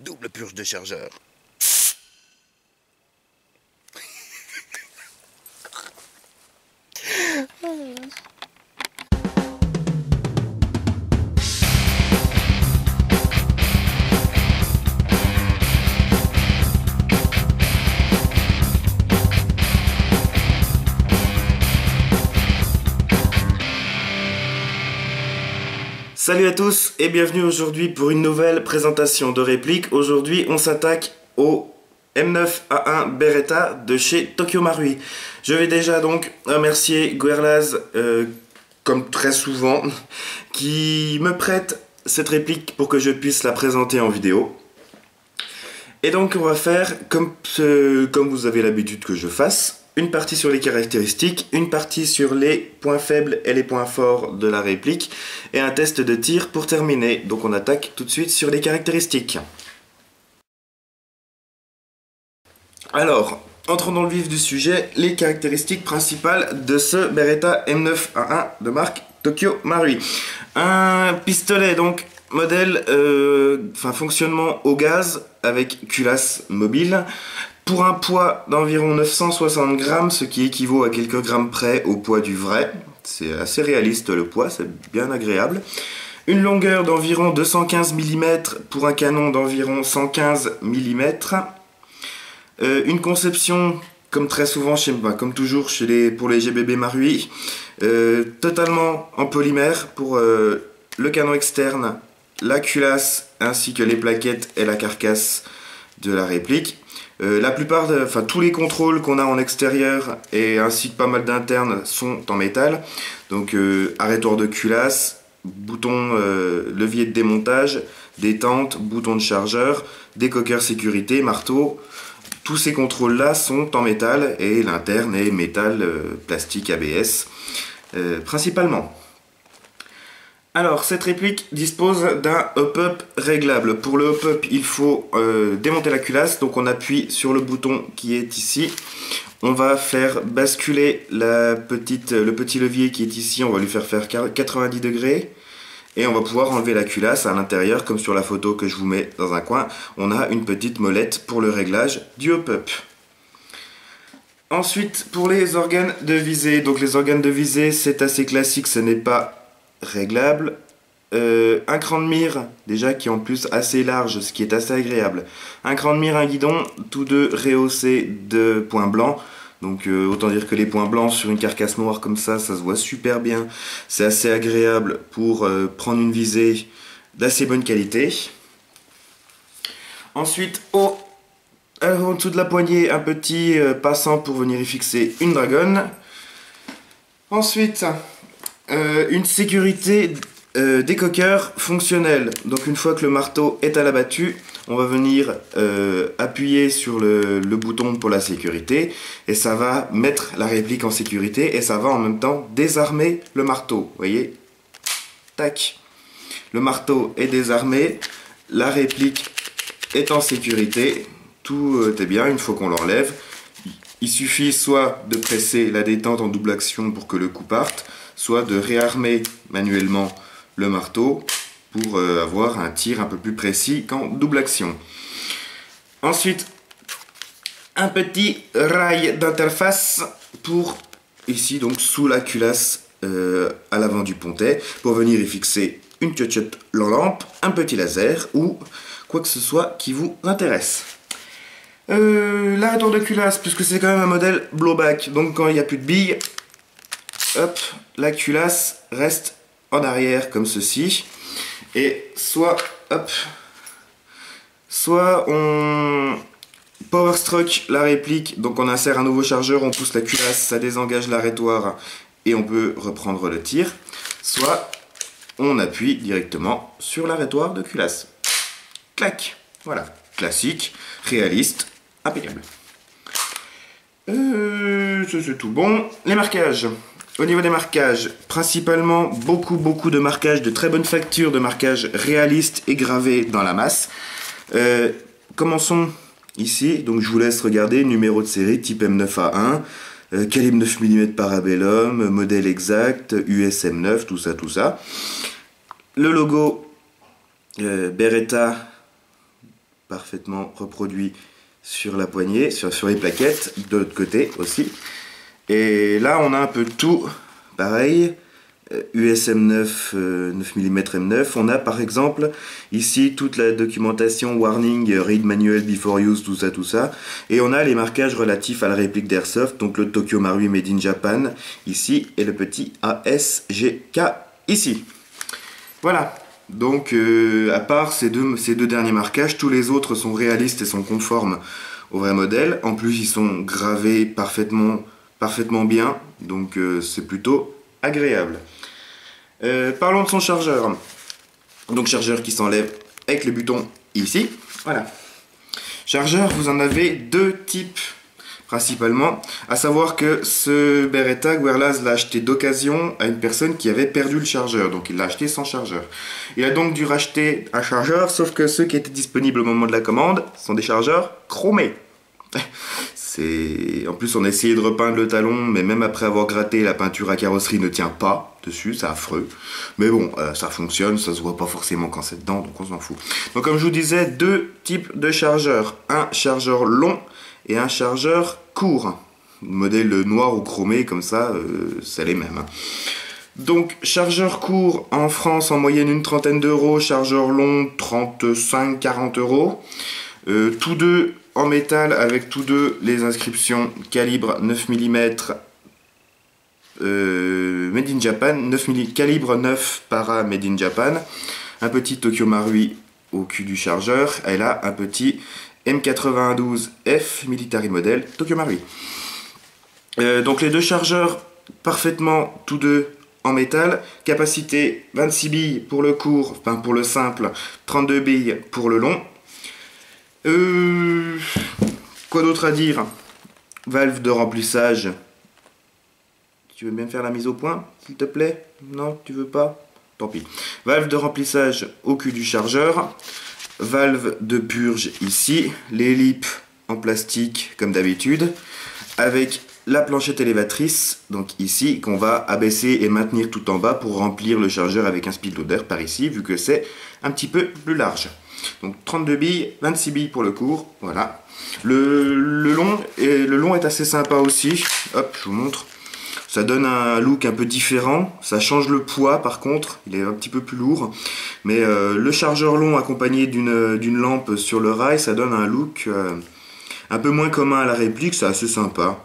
Double purge de chargeur. Salut à tous et bienvenue aujourd'hui pour une nouvelle présentation de réplique. Aujourd'hui on s'attaque au M9A1 Beretta de chez Tokyo Marui. Je vais déjà donc remercier Guerlaz, comme très souvent, qui me prête cette réplique pour que je puisse la présenter en vidéo. Et donc on va faire comme vous avez l'habitude que je fasse. Une partie sur les caractéristiques, une partie sur les points faibles et les points forts de la réplique, et un test de tir pour terminer. Donc on attaque tout de suite sur les caractéristiques. Alors, entrons dans le vif du sujet, les caractéristiques principales de ce Beretta M9A1 de marque Tokyo Marui. Un pistolet donc modèle, fonctionnement au gaz avec culasse mobile. Pour un poids d'environ 960 grammes, ce qui équivaut à quelques grammes près au poids du vrai. C'est assez réaliste le poids, c'est bien agréable. Une longueur d'environ 215 mm pour un canon d'environ 115 mm. Une conception, comme très souvent, comme toujours pour les GBB Marui, totalement en polymère pour le canon externe, la culasse ainsi que les plaquettes et la carcasse de la réplique. La plupart, tous les contrôles qu'on a en extérieur et ainsi que pas mal d'internes sont en métal. Donc arrêtoir de culasse, bouton levier de démontage, détente, bouton de chargeur, décoqueur sécurité, marteau. Tous ces contrôles là sont en métal et l'interne est métal plastique ABS principalement. Alors, cette réplique dispose d'un hop-up réglable. Pour le hop-up, il faut démonter la culasse. Donc on appuie sur le bouton qui est ici. On va faire basculer le petit levier qui est ici. On va lui faire 90 degrés. Et on va pouvoir enlever la culasse à l'intérieur, comme sur la photo que je vous mets dans un coin. On a une petite molette pour le réglage du hop-up. Ensuite, pour les organes de visée. Donc les organes de visée, c'est assez classique, ce n'est pas réglable. Un cran de mire déjà qui est en plus assez large, ce qui est assez agréable. Un cran de mire, un guidon, tous deux rehaussés de points blancs. Donc autant dire que les points blancs sur une carcasse noire comme ça se voit super bien. C'est assez agréable pour prendre une visée d'assez bonne qualité. Ensuite, en dessous de la poignée, un petit passant pour venir y fixer une dragonne. Ensuite, une sécurité décoqueur fonctionnelle. Donc une fois que le marteau est à l'abattu, on va venir appuyer sur le bouton pour la sécurité et ça va mettre la réplique en sécurité et ça va en même temps désarmer le marteau. Vous voyez, tac, le marteau est désarmé, la réplique est en sécurité, tout est bien. Une fois qu'on l'enlève, il suffit soit de presser la détente en double action pour que le coup parte, soit de réarmer manuellement le marteau pour avoir un tir un peu plus précis qu'en double action. Ensuite, un petit rail d'interface pour ici, donc sous la culasse à l'avant du pontet, pour venir y fixer une chochotte lampe, un petit laser ou quoi que ce soit qui vous intéresse. L'arrêteur de culasse, puisque c'est quand même un modèle blowback, donc quand il n'y a plus de billes, hop, la culasse reste en arrière comme ceci. Et soit on power stroke la réplique, donc on insère un nouveau chargeur, on pousse la culasse, ça désengage l'arrêtoire et on peut reprendre le tir. Soit on appuie directement sur l'arrêtoire de culasse. Clac, voilà, classique, réaliste, impeccable. C'est tout bon. Les marquages. Au niveau des marquages, principalement beaucoup de marquages de très bonne facture, de marquages réalistes et gravés dans la masse. Commençons ici, donc je vous laisse regarder, numéro de série type M9A1, calibre 9 mm Parabellum, modèle exact, USM9, tout ça. Le logo Beretta parfaitement reproduit sur la poignée, sur les plaquettes, de l'autre côté aussi. Et là on a un peu de tout, pareil, USM 9, 9 mm M9. On a par exemple ici toute la documentation warning, read manual before use, tout ça. Et on a les marquages relatifs à la réplique d'Airsoft, donc le Tokyo Marui Made in Japan ici et le petit ASGK ici. Voilà, donc à part ces deux derniers marquages, tous les autres sont réalistes et sont conformes au vrai modèle. En plus ils sont gravés parfaitement bien, donc c'est plutôt agréable. Parlons de son chargeur. Donc chargeur qui s'enlève avec le bouton ici. Voilà. Chargeur, vous en avez deux types principalement. À savoir que ce Beretta, Guerlain l'a acheté d'occasion à une personne qui avait perdu le chargeur. Donc il l'a acheté sans chargeur. Il a donc dû racheter un chargeur, sauf que ceux qui étaient disponibles au moment de la commande sont des chargeurs chromés. En plus on a essayé de repeindre le talon, mais même après avoir gratté, la peinture à carrosserie ne tient pas dessus, c'est affreux. Mais bon, ça fonctionne, ça se voit pas forcément quand c'est dedans, donc on s'en fout. Donc comme je vous disais, deux types de chargeurs. Un chargeur long et un chargeur court. Modèle noir ou chromé, comme ça, c'est les mêmes. Donc chargeur court en France en moyenne une trentaine d'euros, chargeur long 35-40 euros. Tous deux en métal avec tous deux les inscriptions calibre 9 mm Made in Japan, calibre 9 para Made in Japan, un petit Tokyo Marui au cul du chargeur, et là un petit M92F Military Model Tokyo Marui. Donc les deux chargeurs parfaitement tous deux en métal, capacité 26 billes pour le court, enfin pour le simple, 32 billes pour le long. Quoi d'autre à dire? Valve de remplissage. Tu veux bien faire la mise au point, s'il te plaît? Non, tu veux pas? Tant pis. Valve de remplissage au cul du chargeur. Valve de purge ici. Les lips en plastique, comme d'habitude. Avec la planchette élévatrice, donc ici, qu'on va abaisser et maintenir tout en bas pour remplir le chargeur avec un speed loader par ici, vu que c'est un petit peu plus large. Donc 32 billes, 26 billes pour le court, voilà. Le long est assez sympa aussi. Hop, je vous montre. Ça donne un look un peu différent. Ça change le poids par contre, il est un petit peu plus lourd. Mais le chargeur long accompagné d'une lampe sur le rail, ça donne un look un peu moins commun à la réplique, c'est assez sympa.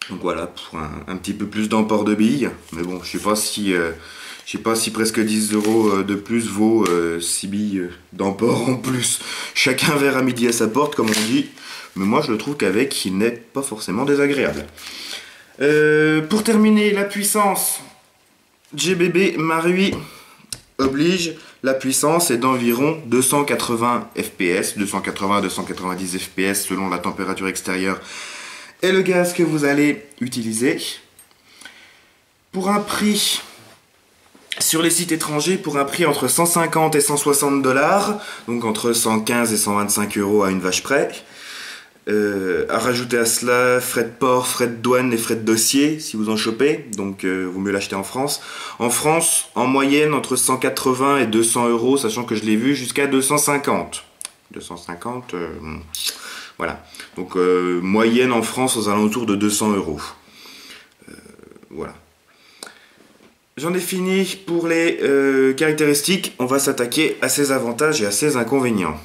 Donc voilà, pour un petit peu plus d'emport de billes. Mais bon, je sais pas si presque 10 euros de plus vaut 6 billes d'emport en plus. Chacun verra midi à sa porte, comme on dit. Mais moi, je le trouve qu'avec, il n'est pas forcément désagréable. Pour terminer, la puissance. GBB Marui oblige. La puissance est d'environ 280 fps, 280-290 fps selon la température extérieure et le gaz que vous allez utiliser. Pour un prix... Sur les sites étrangers, pour un prix entre 150 et 160 $, donc entre 115 et 125 euros à une vache près. À rajouter à cela frais de port, frais de douane et frais de dossier si vous en chopez, donc vaut mieux l'acheter en France. En France, en moyenne, entre 180 et 200 euros, sachant que je l'ai vu jusqu'à 250. 250, voilà. Donc moyenne en France aux alentours de 200 euros. Voilà. J'en ai fini pour les caractéristiques. On va s'attaquer à ses avantages et à ses inconvénients.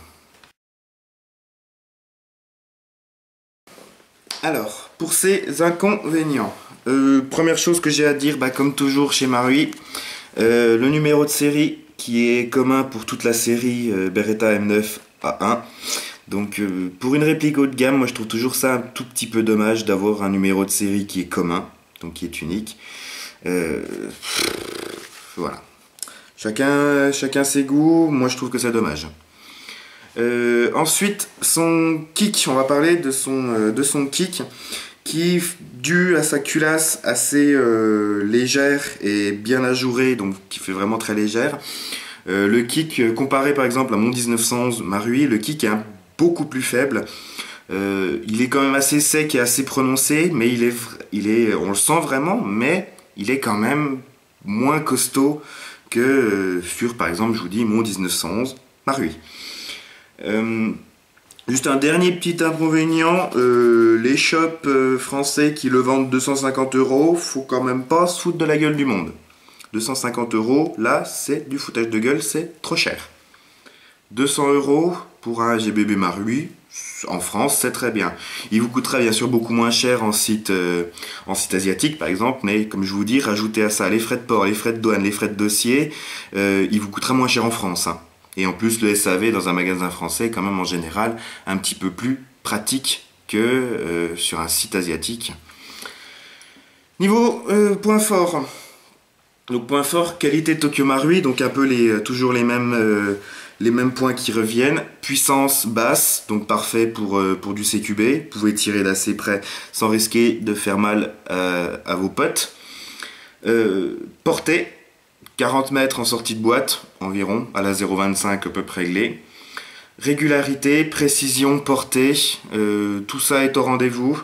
Alors, pour ces inconvénients, première chose que j'ai à dire, comme toujours chez Marui, le numéro de série qui est commun pour toute la série Beretta M9A1. Donc pour une réplique haut de gamme, moi je trouve toujours ça un tout petit peu dommage d'avoir un numéro de série qui est commun, donc qui est unique. Voilà. Chacun ses goûts, moi je trouve que c'est dommage. Ensuite, son kick, on va parler de son kick qui, dû à sa culasse assez légère et bien ajourée, donc qui fait vraiment très légère, le kick, comparé par exemple à mon 1911 Marui, le kick est beaucoup plus faible. Il est quand même assez sec et assez prononcé, mais on le sent vraiment, mais il est quand même moins costaud que sur, par exemple, je vous dis, mon 1911 Marui. Euh, Juste un dernier petit inconvénient, les shops français qui le vendent 250 euros, faut quand même pas se foutre de la gueule du monde. 250 euros, là, c'est du foutage de gueule, c'est trop cher. 200 euros pour un GBB Marui, en France, c'est très bien. Il vous coûtera bien sûr beaucoup moins cher en site asiatique, par exemple, mais comme je vous dis, rajoutez à ça les frais de port, les frais de douane, les frais de dossier, il vous coûtera moins cher en France, hein. Et en plus, le SAV dans un magasin français est quand même en général un petit peu plus pratique que sur un site asiatique. Niveau point fort. Donc point fort, qualité Tokyo Marui, donc un peu toujours les mêmes points qui reviennent. Puissance basse, donc parfait pour du CQB. Vous pouvez tirer d'assez près sans risquer de faire mal à vos potes. Portée, 40 mètres en sortie de boîte environ, à la 0,25 à peu près réglé. Régularité, précision, portée, tout ça est au rendez-vous.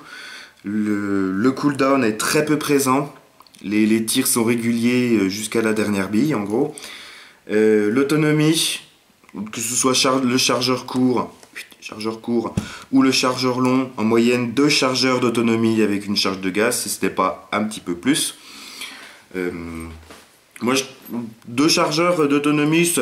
Le cooldown est très peu présent. Les tirs sont réguliers jusqu'à la dernière bille en gros. L'autonomie, que ce soit le chargeur court ou le chargeur long, en moyenne 2 chargeurs d'autonomie avec une charge de gaz, si ce n'est pas un petit peu plus. Moi, 2 chargeurs d'autonomie, je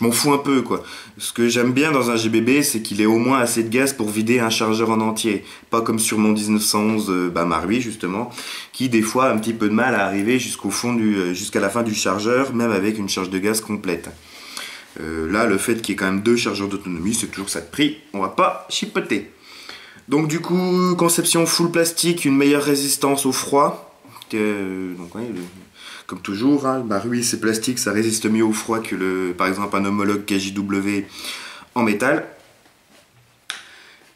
m'en fous un peu, quoi. Ce que j'aime bien dans un GBB, c'est qu'il ait au moins assez de gaz pour vider un chargeur en entier. Pas comme sur mon 1911 Marui, justement, qui des fois a un petit peu de mal à arriver jusqu'à la fin du chargeur, même avec une charge de gaz complète. Là, le fait qu'il y ait quand même 2 chargeurs d'autonomie, c'est toujours ça de prix. On va pas chipoter. Donc du coup, conception full plastique, une meilleure résistance au froid. Donc, ouais, comme toujours, hein, Marui c'est plastique, ça résiste mieux au froid que par exemple un homologue KJW en métal.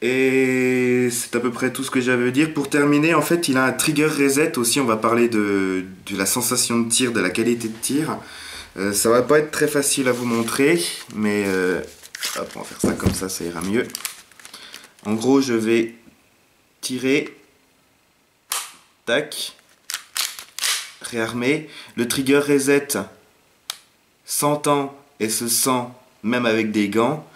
Et c'est à peu près tout ce que j'avais à dire. Pour terminer, en fait, il a un trigger reset aussi. On va parler de la sensation de tir, de la qualité de tir. Ça va pas être très facile à vous montrer, mais hop, on va faire ça comme ça ira mieux. En gros, je vais tirer, tac, réarmer. Le trigger reset s'entend et se sent même avec des gants.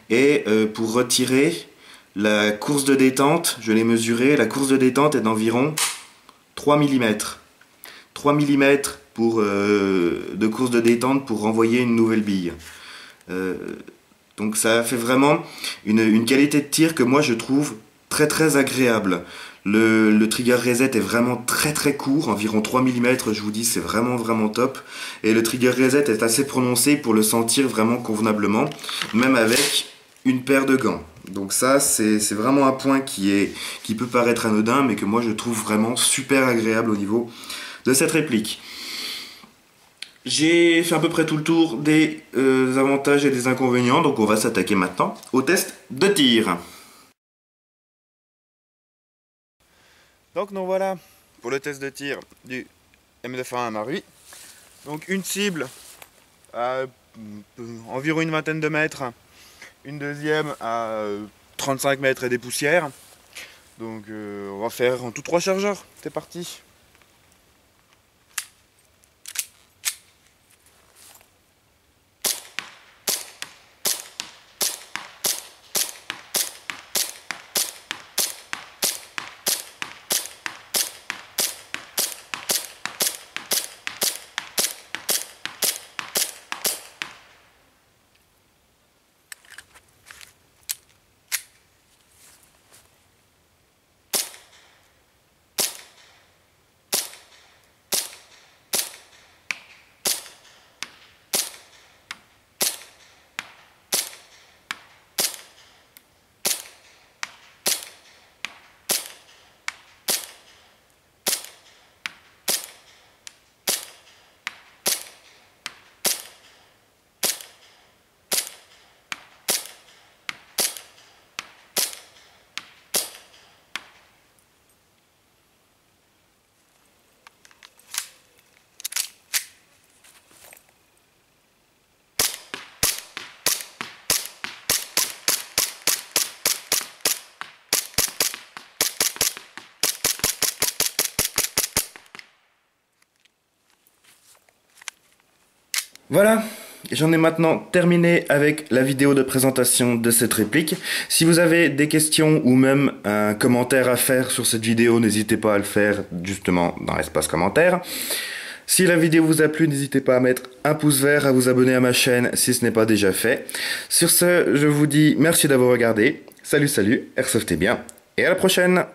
Et pour retirer, la course de détente, je l'ai mesuré, la course de détente est d'environ 3 mm. 3 mm de course de détente pour renvoyer une nouvelle bille. Donc ça fait vraiment une qualité de tir que moi je trouve très très agréable. Le trigger reset est vraiment très très court, environ 3 mm, je vous dis, c'est vraiment vraiment top. Et le trigger reset est assez prononcé pour le sentir vraiment convenablement, même avec une paire de gants. Donc ça, c'est vraiment un point qui peut paraître anodin, mais que moi je trouve vraiment super agréable au niveau de cette réplique. J'ai fait à peu près tout le tour des avantages et des inconvénients, donc on va s'attaquer maintenant au test de tir. Donc nous voilà pour le test de tir du M9A1 Marui. Donc une cible à environ une vingtaine de mètres, une deuxième à 35 mètres et des poussières. Donc on va faire en tout 3 chargeurs, c'est parti. Voilà, j'en ai maintenant terminé avec la vidéo de présentation de cette réplique. Si vous avez des questions ou même un commentaire à faire sur cette vidéo, n'hésitez pas à le faire justement dans l'espace commentaire. Si la vidéo vous a plu, n'hésitez pas à mettre un pouce vert, à vous abonner à ma chaîne si ce n'est pas déjà fait. Sur ce, je vous dis merci d'avoir regardé. Salut, salut, airsoftez bien et à la prochaine!